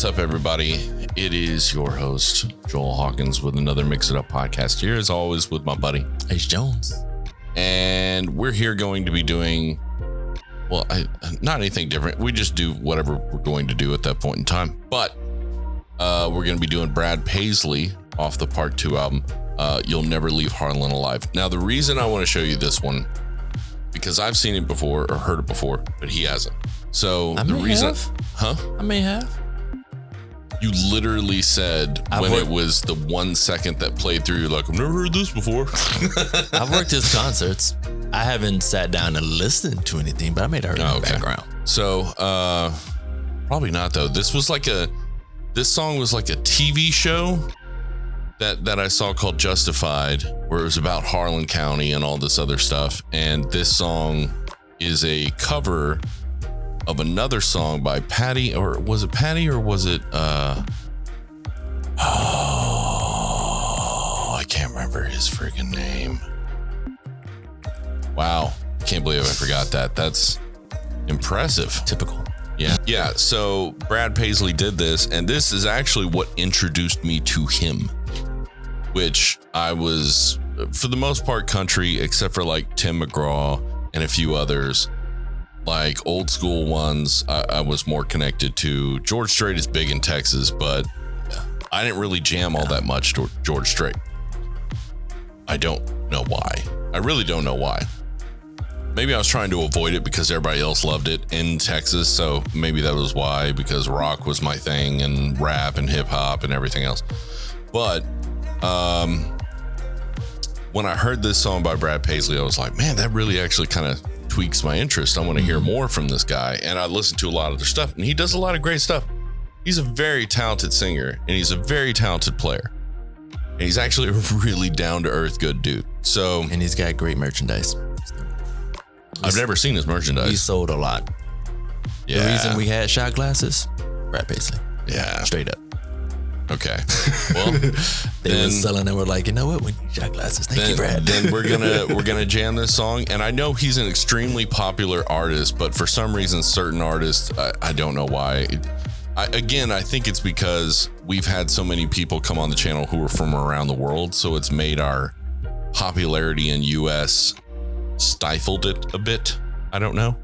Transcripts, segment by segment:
What's up, everybody? It is your host, Joel Hawkins, with another Mix It Up podcast here, as always, with my buddy, Ace Jones. And we're here going to be doing, well, not anything different. We just do whatever we're going to do at that point in time. But we're going to be doing Brad Paisley off the Part 2 album, You'll Never Leave Harlan Alive. Now, the reason I want to show you this one, because I've seen it before or heard it before, but he hasn't. So I may have. You literally said it was the 1 second that played through, you're like, I've never heard this before. I've worked his concerts. I haven't sat down and listened to anything, but I made it heard in the background. So, probably not though. This song was like a TV show that I saw called Justified, where it was about Harlan County and all this other stuff. And this song is a cover of another song by Patty, or was it Patty, or was it I can't remember his friggin' name. Wow, can't believe I forgot that. That's impressive. Typical. Yeah. So Brad Paisley did this, and this is actually what introduced me to him, which I was, for the most part, country, except for like Tim McGraw and a few others. Like old school ones, I was more connected to. George Strait is big in Texas, but I didn't really jam all that much to George Strait. I don't know why. I really don't know why. Maybe I was trying to avoid it because everybody else loved it in Texas. So maybe that was why, because rock was my thing and rap and hip hop and everything else. But when I heard this song by Brad Paisley, I was like, man, that really actually kind of tweaks my interest. I want to hear more from this guy. And I listened to a lot of their stuff, and he does a lot of great stuff. He's a very talented singer, and he's a very talented player. And he's actually a really down-to-earth good dude. So, And he's got great merchandise. I've never seen his merchandise. He sold a lot. Yeah. The reason we had shot glasses, Brad Paisley. Yeah. Straight up. Okay. Well, they were selling and we're like, you know what? We need shot glasses. Thank you, Brad. Then we're gonna jam this song. And I know he's an extremely popular artist, but for some reason, certain artists, I don't know why. I think it's because we've had so many people come on the channel who are from around the world, so it's made our popularity in US stifled it a bit. I don't know.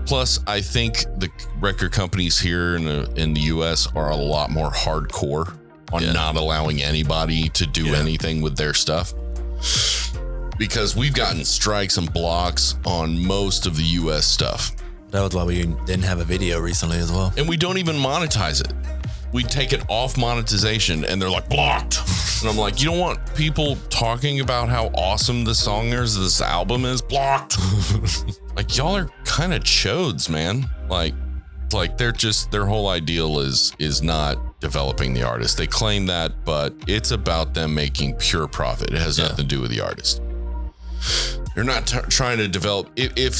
Plus, I think the record companies here in the US are a lot more hardcore on not allowing anybody to do anything with their stuff, because we've gotten strikes and blocks on most of the US stuff. That was why we didn't have a video recently as well. And we don't even monetize it. We take it off monetization and they're like, blocked. And I'm like, you don't want people talking about how awesome this song is, this album is? Blocked. Like, y'all are kind of chodes, man. Like their whole ideal is not developing the artist. They claim that, but it's about them making pure profit. It has nothing to do with the artist. They're not trying to develop. If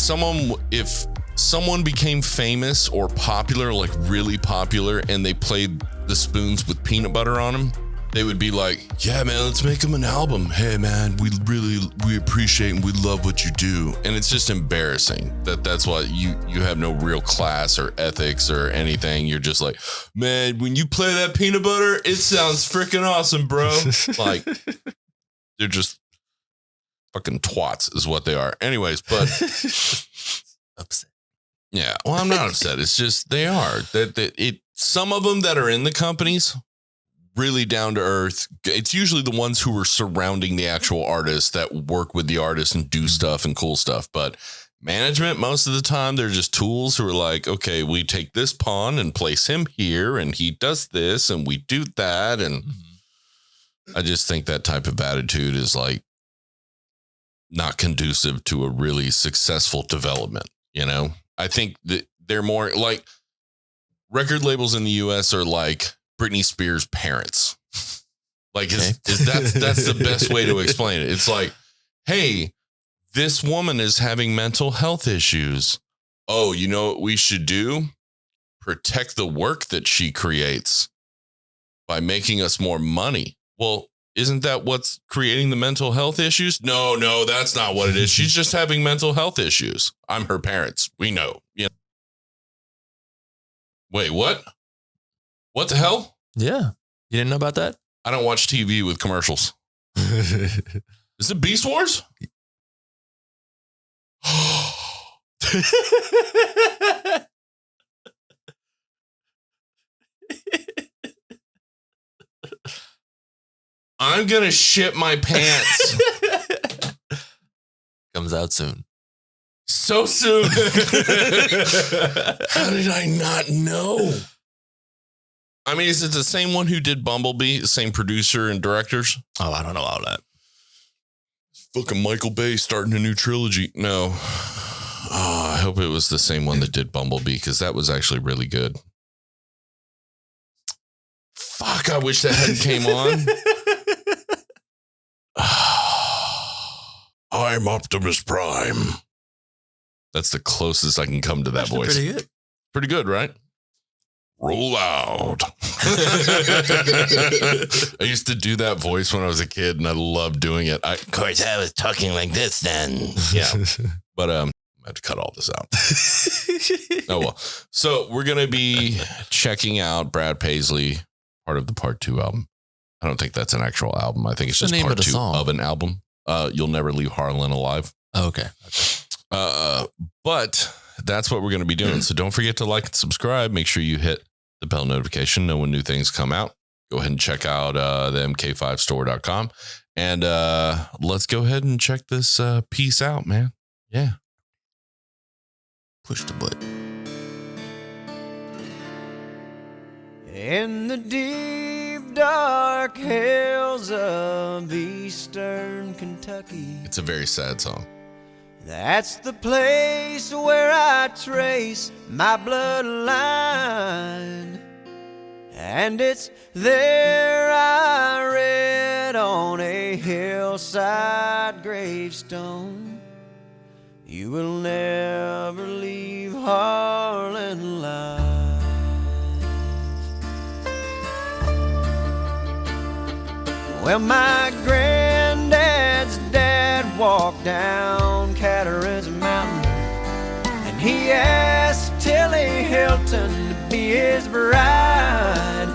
someone became famous or popular, like really popular, and they played the spoons with peanut butter on them, they would be like, yeah, man, let's make them an album. Hey, man, we appreciate and we love what you do. And it's just embarrassing that's why you have no real class or ethics or anything. You're just like, man, when you play that peanut butter, it sounds freaking awesome, bro. Like, they're just fucking twats is what they are. Anyways, but Upset. Yeah, well, I'm not upset. It's just they are. Some of them that are in the companies, really down to earth. It's usually the ones who are surrounding the actual artists that work with the artist and do stuff and cool stuff. But management, most of the time, they're just tools who are like, okay, we take this pawn and place him here, and he does this, and we do that. And I just think that type of attitude is like not conducive to a really successful development, you know? I think that they're more like record labels in the US are like Britney Spears' parents. Like, that's the best way to explain it. It's like, hey, this woman is having mental health issues. Oh, you know what we should do? Protect the work that she creates by making us more money. Well, isn't that what's creating the mental health issues? No, that's not what it is. She's just having mental health issues. I'm her parents. We know. You know. Wait, what? What the hell? Yeah. You didn't know about that? I don't watch TV with commercials. Is it Beast Wars? I'm going to shit my pants. Comes out soon. So soon. How did I not know? I mean, is it the same one who did Bumblebee? The same producer and directors? Oh, I don't know all that. Fucking Michael Bay starting a new trilogy. No. Oh, I hope it was the same one that did Bumblebee, because that was actually really good. Fuck, I wish that hadn't came on. I'm Optimus Prime. That's the closest I can come to that voice. Pretty good. Pretty good, right? Roll out. I used to do that voice when I was a kid, and I loved doing it. Of course, I was talking like this then. Yeah. But I have to cut all this out. Oh, well. So we're going to be checking out Brad Paisley, part of the Part 2 album. I don't think that's an actual album. I think it's just Part 2 of an album. You'll Never Leave Harlan Alive. Oh, okay. But that's what we're going to be doing. So don't forget to like and subscribe. Make sure you hit the bell notification, know when new things come out. Go ahead and check out the mk5store.com. And let's go ahead and check this piece out, man. Yeah. Push the button. In the deep, dark hills of eastern Kentucky, It's a very sad song. that's the place where I trace my bloodline. And it's there I read on a hillside gravestone, you will never leave Harlan alive. Well, my granddad's dad walked down Cataract Mountain, and he asked Tilly Hilton to be his bride.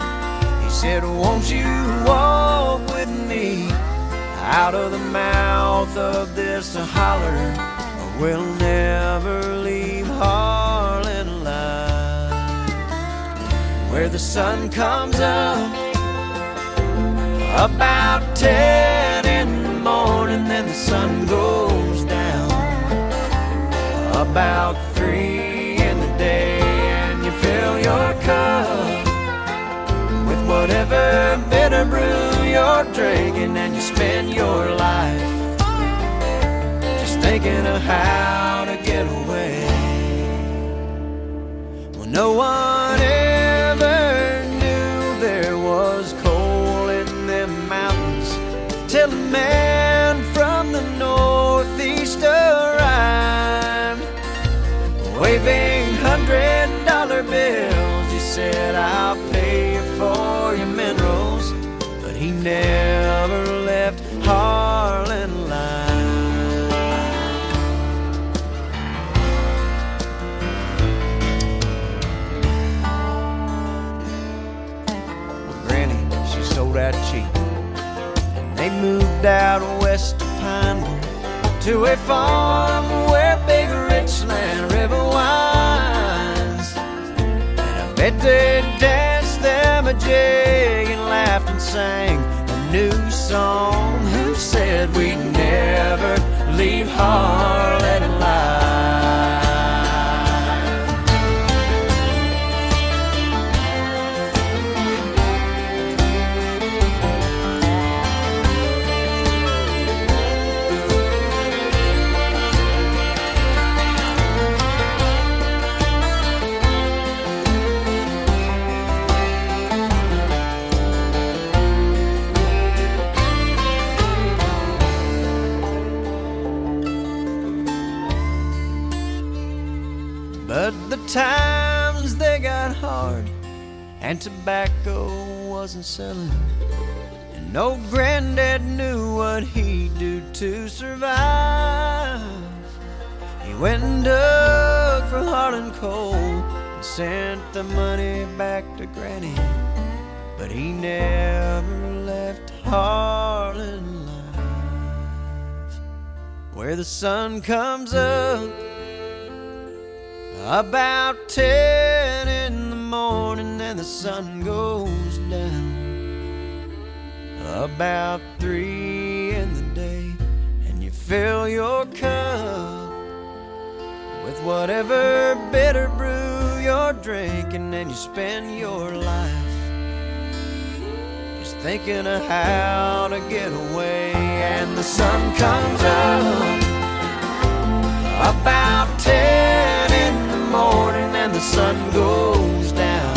He said, won't you walk with me out of the mouth of this holler, or we'll never leave Harlan alive. Where the sun comes up about 10 in the morning, then the sun goes down about 3 in the day, and you fill your cup with whatever bitter brew you're drinking, and you spend your life just thinking of how to get away. Well, no one ever knew there was coal in them mountains till a man from the northeast arrived, waving $100 bills. He said, I'll pay you for your minerals, but he never left Harlan alive. Well, Granny, she sold out cheap, and they moved out west of Pineville to a farm where big Richland River winds. And I bet they danced them a jig and laughed and sang a new song. Who said we'd never leave Harlan alive? But the times they got hard, and tobacco wasn't selling, and no granddad knew what he'd do to survive. He went and dug for Harlan coal and sent the money back to Granny. but he never left Harlan live, where the sun comes up about 10 in the morning and the sun goes down about 3 in the day, and you fill your cup with whatever bitter brew you're drinking, and you spend your life just thinking of how to get away. And the sun comes up about 10 in the morning and the sun goes down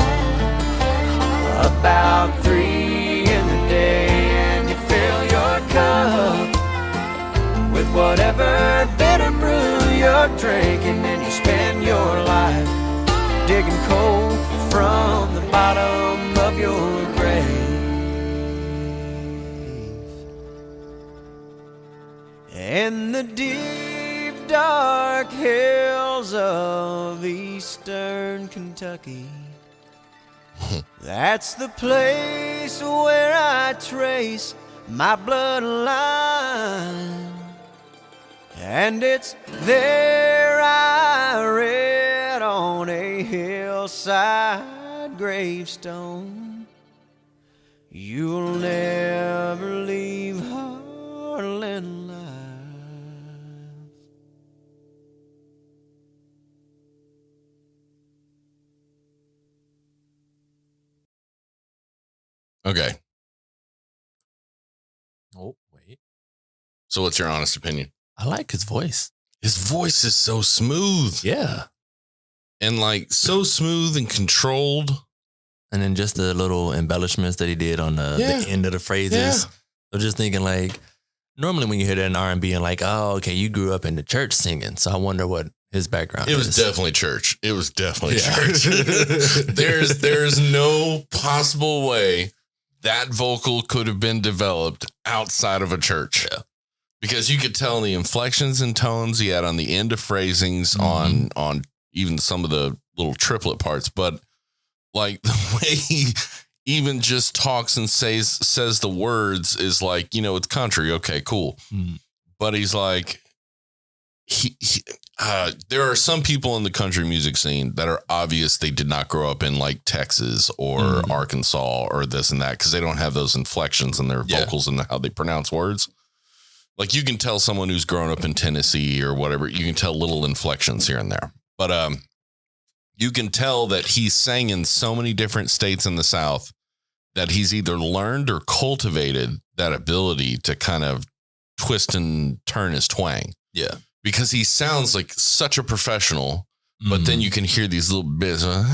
about 3 in the day, and you fill your cup with whatever bitter brew you're drinking, and you spend your life digging coal from the bottom of your grave. In the deep dark hills of eastern Kentucky, that's the place where I trace my bloodline. And it's there I read on a hillside gravestone, you'll never leave Harlan alive. Okay. Oh, wait. So what's your honest opinion? I like his voice. His voice is so smooth. Yeah. And like so smooth and controlled. And then just the little embellishments that he did on the end of the phrases. Yeah. I'm just thinking like, normally when you hear that in R&B and like, oh, okay, you grew up in the church singing. So I wonder what his background is. It was definitely church. It was definitely church. There's no possible way that vocal could have been developed outside of a church. Yeah. Because you could tell the inflections and tones he had on the end of phrasings, on even some of the little triplet parts, but like the way he even just talks and says the words is like, you know, it's country. Okay, cool. But he's like, there are some people in the country music scene that are obvious they did not grow up in like Texas or Arkansas or this and that, because they don't have those inflections in their vocals and how they pronounce words. Like you can tell someone who's grown up in Tennessee or whatever, you can tell little inflections here and there. But you can tell that he sang in so many different states in the South that he's either learned or cultivated that ability to kind of twist and turn his twang. Yeah. Because he sounds like such a professional, but then you can hear these little bits of,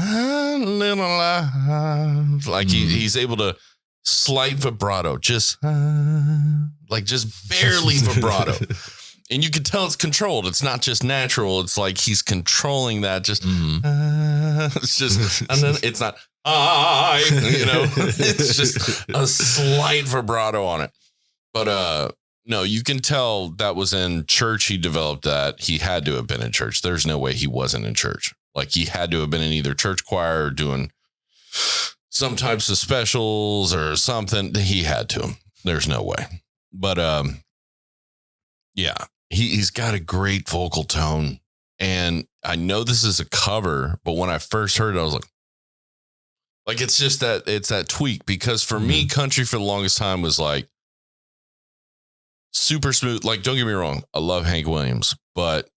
like he's able to slight vibrato, just barely vibrato. And you can tell it's controlled. It's not just natural. It's like he's controlling that. Just, it's just, and then it's not, it's just a slight vibrato on it. But, no, you can tell that was in church. He developed that. He had to have been in church. There's no way he wasn't in church. Like he had to have been in either church choir or doing some types of specials or something. He had to. There's no way. But yeah, he's got a great vocal tone. And I know this is a cover, but when I first heard it, I was like it's just that it's that tweak, because for me, country for the longest time was like super smooth. Like, don't get me wrong, I love Hank Williams, but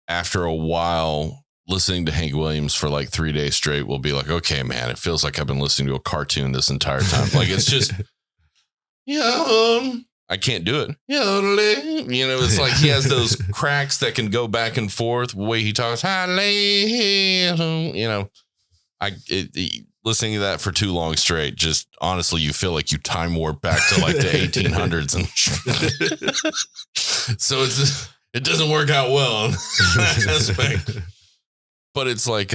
after a while listening to Hank Williams for like 3 days straight will be like, okay, man, it feels like I've been listening to a cartoon this entire time. Like it's just, I can't do it. It's like he has those cracks that can go back and forth. The way he talks, listening to that for too long straight, just honestly, you feel like you time warp back to like the 1800s, and so it doesn't work out well in that aspect. But it's like,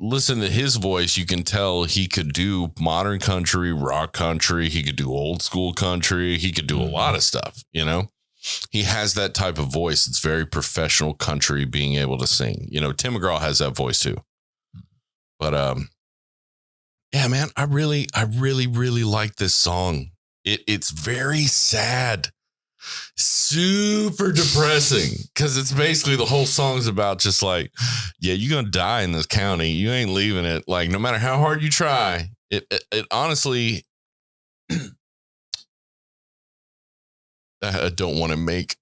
listen to his voice. You can tell he could do modern country, rock country. He could do old school country. He could do a lot of stuff. He has that type of voice. It's very professional country, being able to sing. Tim McGraw has that voice too. But Yeah, man, I really like this song. It's very sad, super depressing, because it's basically the whole song's about just like, yeah, you're gonna die in this county. You ain't leaving it. Like, no matter how hard you try, it honestly, I don't want to make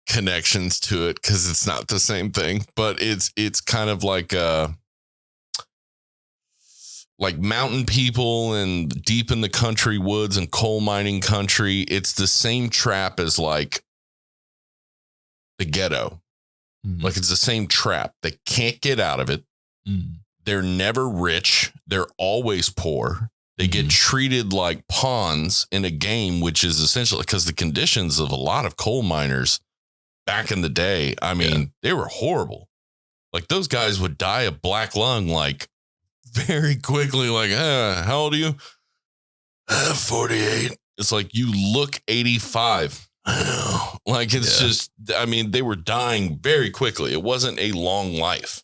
connections to it because it's not the same thing, but it's kind of like mountain people and deep in the country woods and coal mining country. It's the same trap as like the ghetto. Like, it's the same trap. They can't get out of it. They're never rich. They're always poor. They get treated like pawns in a game, which is essentially because the conditions of a lot of coal miners back in the day, I mean, they were horrible. Like, those guys would die of black lung, like, very quickly. Like, how old are you? 48. It's like, you look 85. Like, it's just, I mean, they were dying very quickly. It wasn't a long life.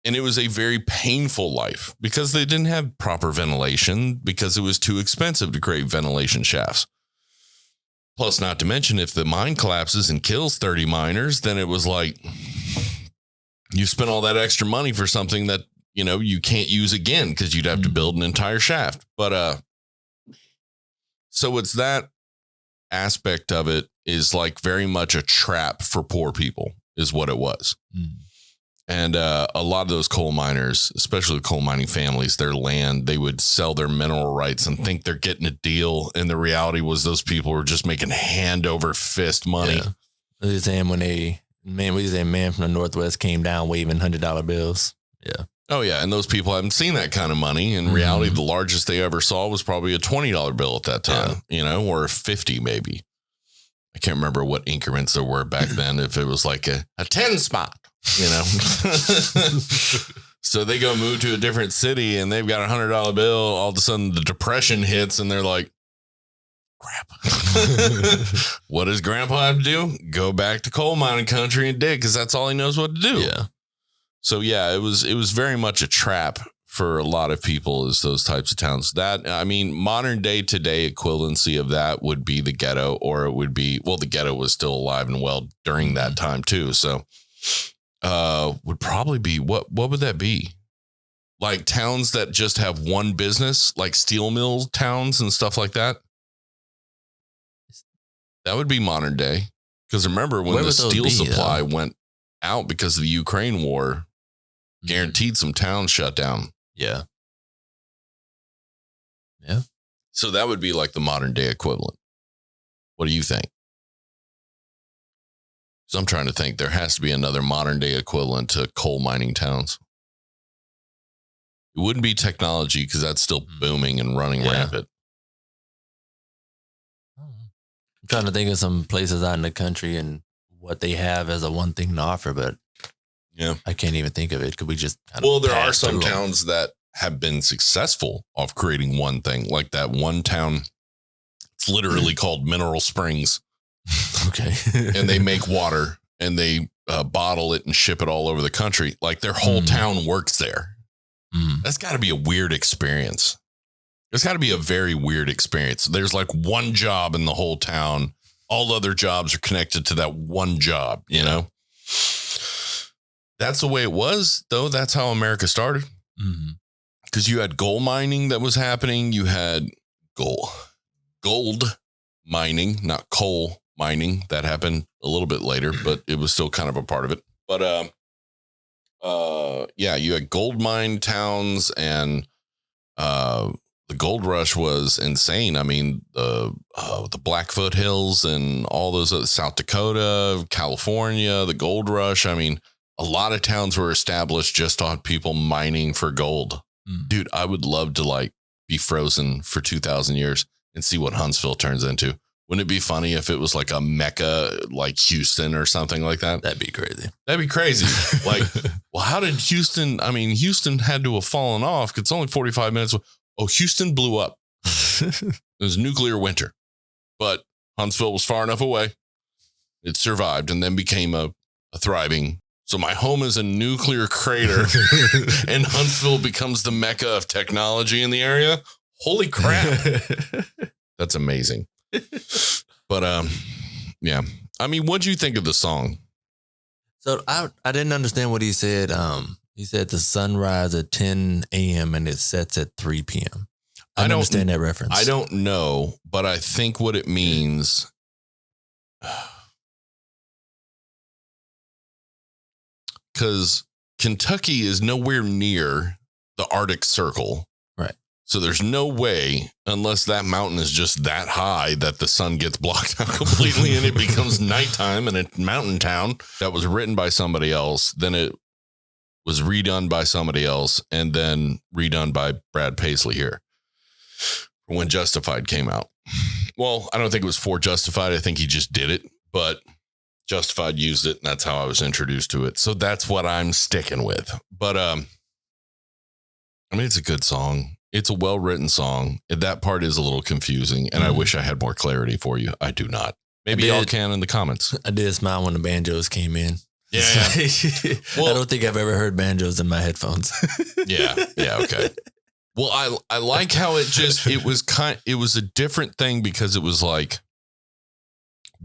And it was a very painful life because they didn't have proper ventilation because it was too expensive to create ventilation shafts. Plus, not to mention, if the mine collapses and kills 30 miners, then it was like, you spent all that extra money for something that, you know, you can't use again because you'd have to build an entire shaft. But so it's that aspect of it is like very much a trap for poor people is what it was. And a lot of those coal miners, especially coal mining families, their land, they would sell their mineral rights and think they're getting a deal. And the reality was those people were just making hand over fist money. Yeah. What you saying when man from the Northwest came down waving $100 bills? Yeah. Oh, yeah. And those people haven't seen that kind of money. In reality, the largest they ever saw was probably a $20 bill at that time, you know, or 50 maybe. I can't remember what increments there were back then. If it was like a 10 spot, you know. So they go move to a different city and they've got a $100 bill. All of a sudden the depression hits and they're like, crap. What does grandpa have to do? Go back to coal mining country and dig, because that's all he knows what to do. Yeah. So yeah, it was very much a trap for a lot of people, is those types of towns. That, I mean, modern day today equivalency of that would be the ghetto, or it would be, well, the ghetto was still alive and well during that time too. So would probably be, what would that be? Like towns that just have one business, like steel mill towns and stuff like that. That would be modern day. Because remember when the steel supply went out because of the Ukraine war, guaranteed some towns shut down. Yeah. Yeah. So that would be like the modern day equivalent. What do you think? So I'm trying to think. There has to be another modern day equivalent to coal mining towns. It wouldn't be technology because that's still booming and running rampant. I'm trying to think of some places out in the country and what they have as a one thing to offer, but yeah, I can't even think of it. Could we just there are some towns that have been successful of creating one thing, like that one town. It's literally called Mineral Springs. Okay. And they make water and they bottle it and ship it all over the country. Like their whole town works there. That's got to be a weird experience. It's got to be a very weird experience. There's like one job in the whole town. All other jobs are connected to that one job, you know? That's the way it was, though. That's how America started. Because you had gold mining that was happening. You had gold mining, not coal mining. That happened a little bit later, but it was still kind of a part of it. But yeah, you had gold mine towns, and the gold rush was insane. I mean, the Blackfoot Hills and all those other, South Dakota, California, the gold rush. I mean, a lot of towns were established just on people mining for gold. Dude, I would love to like be frozen for 2,000 years and see what Huntsville turns into. Wouldn't it be funny if it was like a Mecca, like Houston or something like that? That'd be crazy. That'd be crazy. Like, well, how did Houston? I mean, Houston had to have fallen off. It's only 45 minutes. Oh, Houston blew up. It was nuclear winter, but Huntsville was far enough away. It survived and then became a thriving So my home is a nuclear crater and Huntsville becomes the mecca of technology in the area. Holy crap. That's amazing. But, yeah. I mean, what'd you think of the song? So I didn't understand what he said. He said the sunrise at 10 a.m. and it sets at 3 p.m. I don't understand that reference. I don't know, but I think what it means... Because Kentucky is nowhere near the Arctic Circle. Right. So there's no way, unless that mountain is just that high, that the sun gets blocked out completely and it becomes nighttime in a mountain town. That was written by somebody else. Then it was redone by somebody else and then redone by Brad Paisley here when Justified came out. Well, I don't think it was for Justified. I think he just did it, but Justified used it, and that's how I was introduced to it. So that's what I'm sticking with. But I mean, it's a good song. It's a well-written song. That part is a little confusing, and I wish I had more clarity for you. I do not. Maybe y'all can in the comments. I did smile when the banjos came in. Yeah. Well, I don't think I've ever heard banjos in my headphones. Yeah. Okay. Well, I like how it was a different thing because it was like,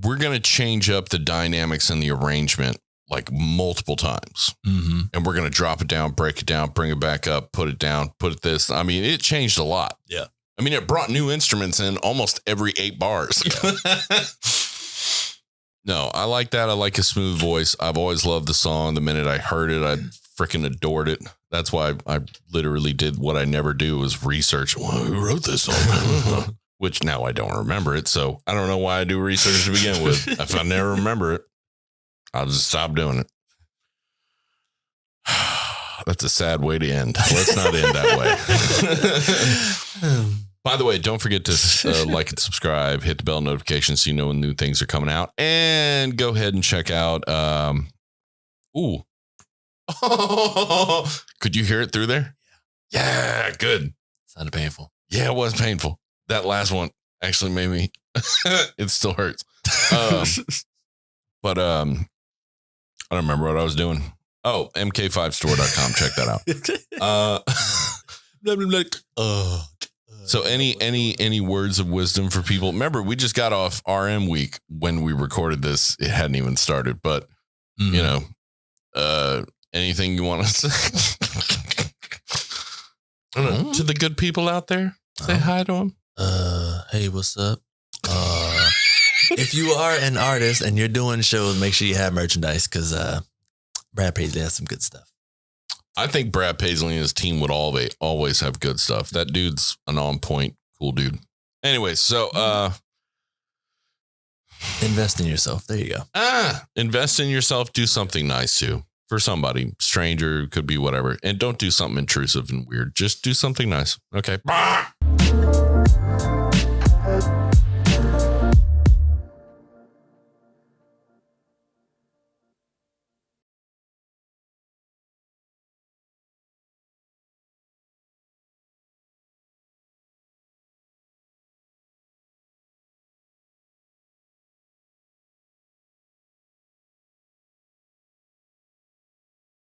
we're going to change up the dynamics and the arrangement like multiple times. Mm-hmm. And we're going to drop it down, break it down, bring it back up, put it down, put it this. I mean, it changed a lot. Yeah. I mean, it brought new instruments in almost every 8 bars. Yeah. No, I like that. I like a smooth voice. I've always loved the song. The minute I heard it, I freaking adored it. That's why I literally did what I never do was research. Well, who wrote this song? Which now I don't remember it. So I don't know why I do research to begin with. If I never remember it, I'll just stop doing it. That's a sad way to end. Let's not end that way. By the way, don't forget to like and subscribe, hit the bell notification so you know when new things are coming out, and go ahead and check out. Could you hear it through there? Yeah, good. Sounded painful. Yeah, it was painful. That last one actually made me. It still hurts. But I don't remember what I was doing. Oh, mk5store.com. Check that out. So any words of wisdom for people? Remember, we just got off RM week when we recorded this. It hadn't even started, but you know, anything you want to say? I don't know, to the good people out there, say hi to them. Hey, what's up? If you are an artist and you're doing shows, make sure you have merchandise because Brad Paisley has some good stuff. I think Brad Paisley and his team would always have good stuff. That dude's an on point, cool dude. Anyway, so invest in yourself. There you go. Invest in yourself. Do something nice too for somebody, stranger, could be whatever. And don't do something intrusive and weird. Just do something nice. Okay.